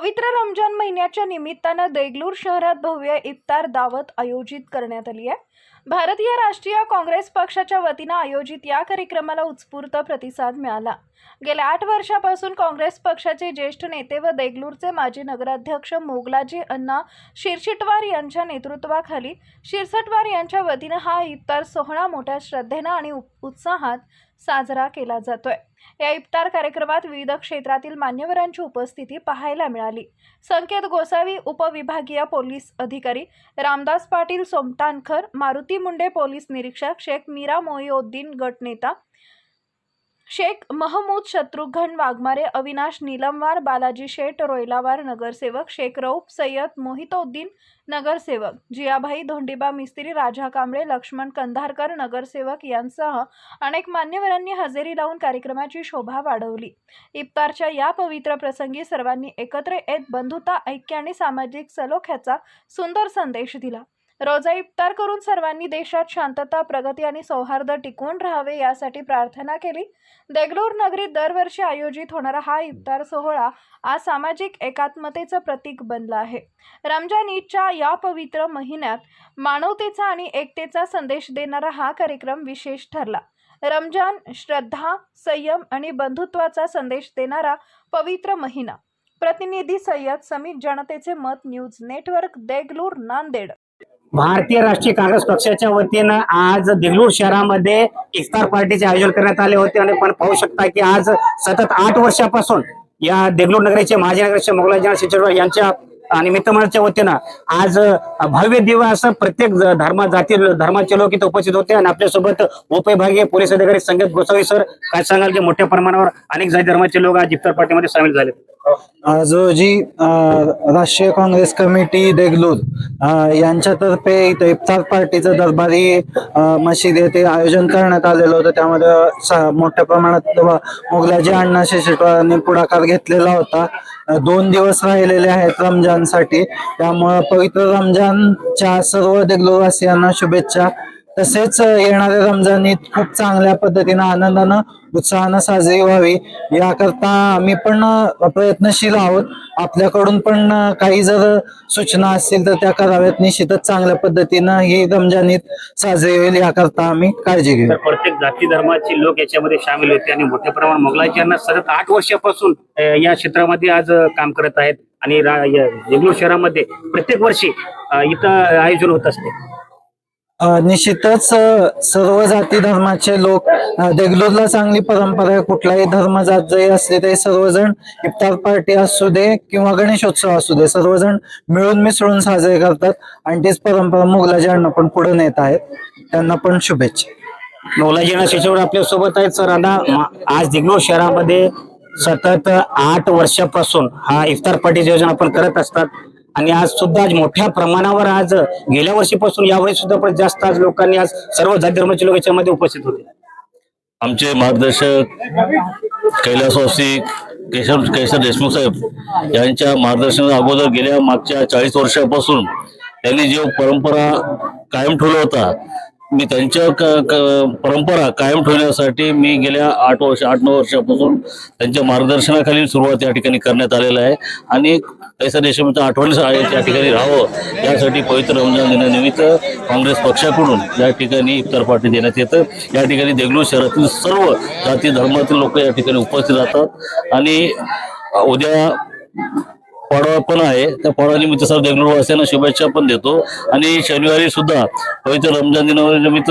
पवित्र रमजान महिन्याच्या निमित्तानं देगलूर शहरात भव्य इफ्तार दावत आयोजित करण्यात आली आहे। भारतीय राष्ट्रीय काँग्रेस पक्षाच्या वतीनं आयोजित या कार्यक्रमाला उत्स्फूर्त प्रतिसाद मिळाला। गेल्या 8 वर्षापासून काँग्रेस पक्षाचे ज्येष्ठ नेते व देगलूरचे माजी नगराध्यक्ष मोगलाजी अण्णा शिरसटवार यांच्या नेतृत्वाखाली शिरसटवार यांच्या वतीनं हा इफ्तार सोहळा मोठ्या श्रद्धेनं आणि उत्साहात साजरा केला जातोय। या इफ्तार कार्यक्रमात विविध क्षेत्रातील मान्यवरांची उपस्थिती पाहायला मिळाली। संकेत गोसावी उपविभागीय पोलीस अधिकारी, रामदास पाटील सोमटाणकर, मारुती मुंडे पोलीस निरीक्षक, शेख मीरा मोईउद्दीन गटनेता, शेख महमूद शत्रुघ्न वाघमारे, अविनाश नीलमवार, बालाजी शेठ रोयलावार नगरसेवक, शेख रऊफ सय्यद मोहितउद्दीन नगरसेवक, जियाभाई धोंडीबा मिस्त्री, राजा कांबळे, लक्ष्मण कंधारकर नगरसेवक यांसह अनेक मान्यवरांनी हजेरी लावून कार्यक्रमाची शोभा वाढवली। इफ्तारच्या या पवित्र प्रसंगी सर्वांनी एकत्र येत बंधुता, ऐक्य आणि सामाजिक सलोख्याचा सुंदर संदेश दिला। रोजा इफ्तार करून सर्वांनी देशात शांतता, प्रगती आणि सौहार्द टिकवून राहावे यासाठी प्रार्थना केली। देगलूर नगरीत दरवर्षी आयोजित होणारा हा इफ्तार सोहळा आज सामाजिक एकात्मतेचं प्रतीक बनला आहे। रमजान ईदच्या या पवित्र महिन्यात मानवतेचा आणि एकतेचा संदेश देणारा हा कार्यक्रम विशेष ठरला। रमजान श्रद्धा, संयम आणि बंधुत्वाचा संदेश देणारा पवित्र महिना। प्रतिनिधी सय्यद समीर, जनतेचे मत, न्यूज नेटवर्क, देगलूर, नांदेड। भारतीय राष्ट्रीय काँग्रेस पक्षाच्या वतीनं आज देगलूर शहरामध्ये इफ्तार पार्टीचे आयोजन करण्यात आले होते आणि आपण पाहू शकता की आज सतत 8 वर्षापासून या देगलूर नगरीचे माजी नगराध्यक्ष मोगलाजी अण्णा शिरसटवार यांच्या निमित्त मंडळाच्या वतीनं आज भव्य दिवस असं प्रत्येक धर्माचे लोक इथे उपस्थित होते आणि आपल्यासोबत उपविभागीय पोलीस अधिकारी संकेत गोसावी सर, काय सांगाल की मोठ्या प्रमाणावर अनेक जाती धर्माचे लोक आज इफ्तार पार्टीमध्ये सामील झाले? आज जी राष्ट्रीय काँग्रेस कमिटी देगलूर यांच्यातर्फे इथं इफ्तार पार्टीचं दरबारी मशीद येथे आयोजन करण्यात आलेलं होतं। त्यामध्ये मोठ्या प्रमाणात मोगलाजी अण्णा शिरसटवारांनी पुढाकार घेतलेला होता। 2 दिवस राहिलेले आहेत रमजानसाठी, त्यामुळे पवित्र रमजानच्या सर्व देगलूरवासियांना शुभेच्छा। तसेच येणाऱ्या रमजान ईद खूप चांगल्या पद्धतीनं, आनंदानं, उत्साहानं साजरी व्हावी याकरता आम्ही पण प्रयत्नशील आहोत। आपल्याकडून पण काही जर सूचना असतील तर त्या कराव्यात। निश्चितच चांगल्या पद्धतीनं ही रमजान ईद साजरी होईल याकरता आम्ही काळजी घेऊ। प्रत्येक जाती धर्माचे लोक याच्यामध्ये सामील होते आणि मोठ्या प्रमाणात मोगलाजी अण्णा सतत 8 वर्षापासून या क्षेत्रामध्ये आज काम करत आहेत आणि देगलूर शहरामध्ये प्रत्येक वर्षी इथं आयोजन होत असते। निश्चितच सर्व जाती धर्माचे लोक, देगलूरला चांगली परंपरा आहे। कुठलाही धर्म जात जरी असले तरी सर्वजण इफ्तार पार्टी असू दे किंवा गणेशोत्सव असू दे, सर्वजण मिळून मिसळून साजरे करतात आणि तीच परंपरा मोगलाजी अण्णा पण पुढे नेत आहेत। त्यांना पण शुभेच्छा। मोगलाजी अण्णा शिरसटवार आपल्या सोबत आहेत। सर, आज देगलूर शहरामध्ये सतत 8 वर्षापासून हा इफ्तार पार्टीचे आयोजन आपण करत असतात आणि आज सुद्धा मोठ्या प्रमाणावर आज गेल्या वर्षीपासून यावेळी सुद्धा पण जास्त आज लोकांनी आज सर्व जाती धर्माचे लोक याच्यामध्ये उपस्थित होते। आमचे मार्गदर्शक कैलासवासी केशव देशमुख साहेब यांच्या मार्गदर्शना अगोदर गेल्या मागच्या 40 वर्षापासून त्यांनी जो परंपरा कायम ठेवला होता, मी त्यांच्या परंपरा कायम ठेवण्यासाठी मी गेल्या 8-9 वर्षापासून त्यांच्या मार्गदर्शनाखाली सुरुवात या ठिकाणी करण्यात आलेला आहे आणि कैसा देशमुखच्या आठवणी या ठिकाणी राहावं यासाठी पवित्र रमजान दिनानिमित्त काँग्रेस पक्षाकडून या ठिकाणी इफ्तार पार्टी देण्यात येतं। या ठिकाणी देगलूर शहरातील सर्व जाती धर्मातील लोक या ठिकाणी उपस्थित राहतात आणि उद्या पाडवा पण आहे, त्या पाडव्यानिमित्त सर्व देगलूरवासियांना शुभेच्छा पण देतो आणि शनिवारी सुद्धा पवित्र रमजान दिनानिमित्त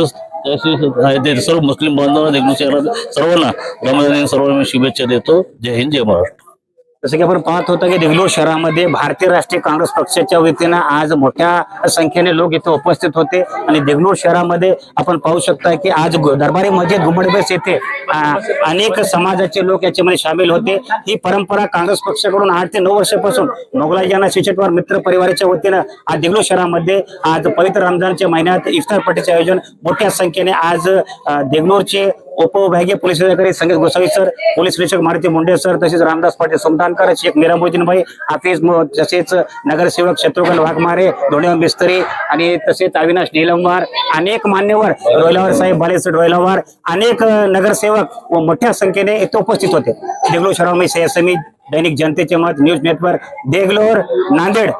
सर्व मुस्लिम बांधवांना, देगलूर शहरात सर्वांना रमजान दिन सर्वांना शुभेच्छा देतो। जय हिंद, जय महाराष्ट्र। जसं की आपण पाहत होतो की देगलूर शहरामध्ये भारतीय राष्ट्रीय काँग्रेस पक्षाच्या वतीनं आज मोठ्या संख्येने लोक इथे उपस्थित होते आणि देगलूर शहरामध्ये आपण पाहू शकता की आज दरबारी मस्जिद गुंबडबस येथे अनेक समाजाचे लोक याच्यामध्ये सामील होते। ही परंपरा काँग्रेस पक्षाकडून 8 ते 9 वर्षापासून मोगलाजी अण्णा शिरसटवार मित्र परिवाराच्या वतीनं आज देगलूर शहरामध्ये आज पवित्र रमजानच्या महिन्यात इफ्तार पार्टीचे आयोजन मोठ्या संख्येने आज देगलूरचे उपविभागीय पोलीस अधिकारी संगीत गोसावी सर, पोलीस निरीक्षक मारुती मुंडे सर, तसेच रामदास पाटील सुमतानकर, शेख निरामुद्दीनभाई हाफिज, तसेच नगरसेवक शत्रुघ्न वाघमारे, धोंडे मिस्त्री आणि तसेच अविनाश नीलमवार, अनेक मान्यवर, डोयलावार साहेब, बालेसर डोयलावार, अनेक नगरसेवक व मोठ्या संख्येने इथे उपस्थित होते. देगलूर शहरामध्ये समीर, दैनिक जनतेचे मत, न्यूज नेटवर्क, देगलूर, नांदेड.